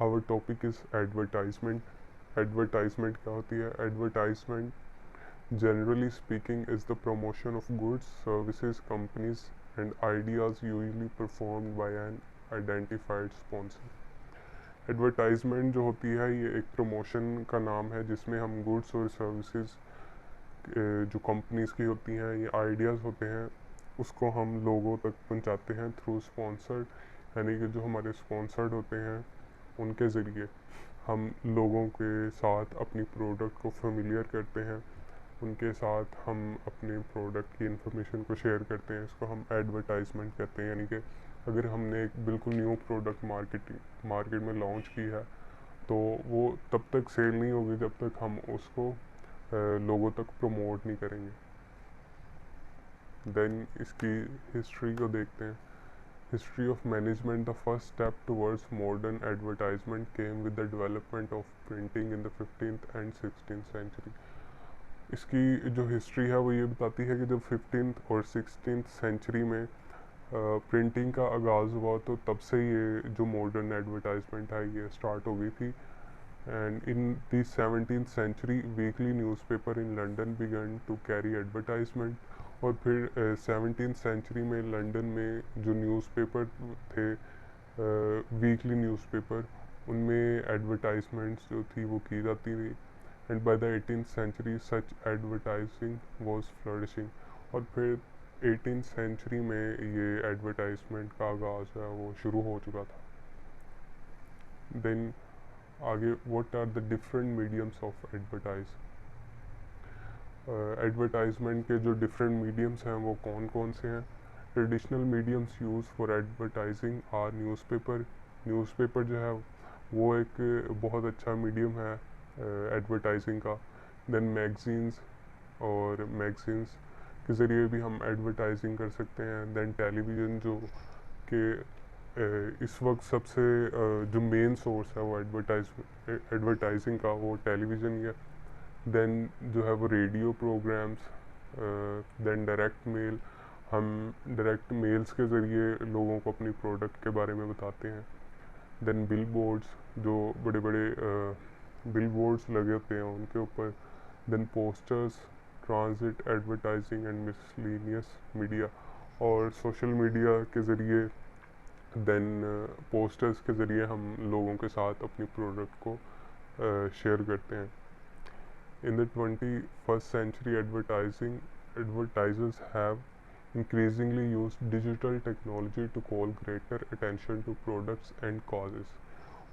Our topic is advertisement. Advertisement क्या होती है? Advertisement generally speaking is the promotion of goods, services, companies and ideas usually performed by an identified sponsor. Advertisement जो होती है ये एक प्रमोशन का नाम है जिसमें हम गुड्स और सर्विसेज जो कंपनीज की होती हैं, ये आइडियाज़ होते हैं, उसको हम लोगों तक पहुंचाते हैं थ्रू स्पॉन्सर्ड, यानी कि जो हमारे स्पॉन्सर्ड होते हैं उनके ज़रिए हम लोगों के साथ अपनी प्रोडक्ट को फेमिलियर करते हैं, उनके साथ हम अपने प्रोडक्ट की इंफॉर्मेशन को शेयर करते हैं। इसको हम एडवर्टाइजमेंट कहते हैं। यानी कि अगर हमने एक बिल्कुल न्यू प्रोडक्ट मार्केट में लॉन्च की है तो वो तब तक सेल नहीं होगी जब तक हम उसको लोगों तक प्रमोट नहीं करेंगे। देन इसकी हिस्ट्री को देखते हैं। History of management, the first step towards modern advertisement came with the development of printing in the 15th and 16th century. इसकी जो हिस्ट्री है वो ये बताती है कि जब 15th और 16th सेंचुरी में प्रिंटिंग का आगाज़ हुआ तो तब से ये जो मॉडर्न एडवर्टाइजमेंट है ये स्टार्ट हो गई थी। And in the 17th century weekly newspaper in London began to carry advertisement. और फिर 17th सेंचुरी में लंदन में जो न्यूज़पेपर थे, वीकली न्यूज़पेपर, उनमें एडवर्टाइजमेंट्स जो थी वो की जाती थी। And by the 18th century such advertising was flourishing. और फिर 18th सेंचुरी में ये एडवर्टाइजमेंट का आगाज़ है वो शुरू हो चुका था। देन आगे, what are the different mediums of advertise. Advertisement के जो डिफरेंट मीडियम्स हैं वो कौन कौन से हैं? Traditional mediums use for advertising are newspaper. Newspaper जो है वो एक बहुत अच्छा मीडियम है एडवर्टाइजिंग का। देन मैगजीन्स, और मैगजीन्स के ज़रिए भी हम एडवर्टाइजिंग कर सकते हैं। देन टेलीविज़न, जो कि इस वक्त सबसे जो मेन सोर्स है वो एडवर्टाइजिंग का वो टेलीविज़न ही है। देन जो है वो radio programs. Then direct mail, हम डायरेक्ट मेल्स के ज़रिए लोगों को अपनी प्रोडक्ट के बारे में बताते हैं। देन बिल बोर्ड्स, जो बड़े बड़े बिल बोर्ड्स लगे होते हैं उनके ऊपर। Then posters, transit advertising and miscellaneous media, और सोशल मीडिया के ज़रिए, देन पोस्टर्स के ज़रिए हम लोगों के साथ अपनी प्रोडक्ट को शेयर करते हैं। In the 21st century, advertisers have increasingly used digital technology to call greater attention to products and causes.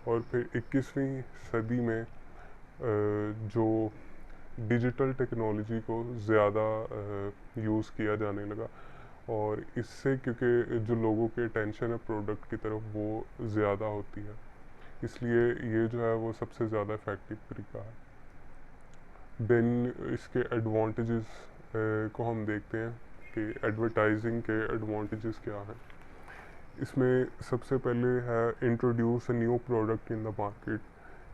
और फिर 21वीं सदी में जो डिजिटल टेक्नोलॉजी को ज़्यादा यूज़ किया जाने लगा, और इससे क्योंकि जो लोगों के अटेंशन है प्रोडक्ट की तरफ वो ज़्यादा होती है, इसलिए ये जो है वो सबसे ज़्यादा इफ़ेक्टिव तरीका है। देन इसके एडवांटेजेस को हम देखते हैं कि एडवर्टाइजिंग के एडवांटेजेस क्या हैं। इसमें सबसे पहले है introduce a new product in the market,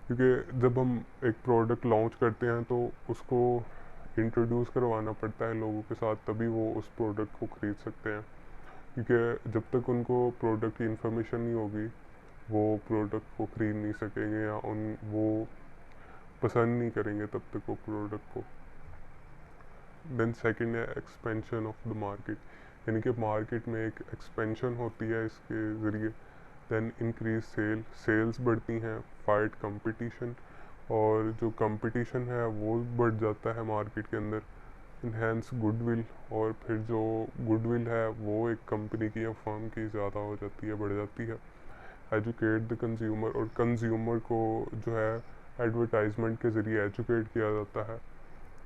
क्योंकि जब हम एक प्रोडक्ट लॉन्च करते हैं तो उसको इंट्रोड्यूस करवाना पड़ता है लोगों के साथ, तभी वो उस प्रोडक्ट को ख़रीद सकते हैं। क्योंकि जब तक उनको प्रोडक्ट की इंफॉर्मेशन नहीं होगी वो प्रोडक्ट को ख़रीद नहीं सकेंगे, या वो पसंद नहीं करेंगे तब तक वो प्रोडक्ट को। देन सेकंड है एक्सपेंशन ऑफ द मार्केट, यानी कि मार्केट में एक एक्सपेंशन होती है इसके ज़रिए। देन इंक्रीज सेल्स बढ़ती हैं, फाइट कंपटीशन, और जो कंपटीशन है वो बढ़ जाता है मार्केट के अंदर। इन्हेंस गुडविल, और फिर जो गुडविल है वो एक कंपनी की या फर्म की ज़्यादा हो जाती है, बढ़ जाती है। एजुकेट द कंज्यूमर, और कंज्यूमर को जो है एडवर्टाइजमेंट के ज़रिए एजुकेट किया जाता है।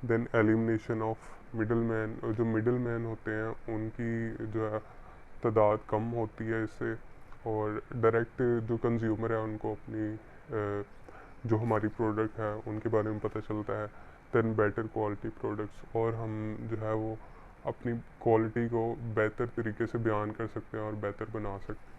Then elimination of middle man, और जो मिडल मैन होते हैं उनकी जो है तादाद कम होती है इससे, और डायरेक्ट जो कंज्यूमर है उनको अपनी जो हमारी प्रोडक्ट है उनके बारे में पता चलता है। देन बेटर क्वालिटी प्रोडक्ट्स, और हम जो है वो अपनी क्वालिटी को बेहतर तरीके से बयान कर सकते हैं और बेहतर बना सकते हैं।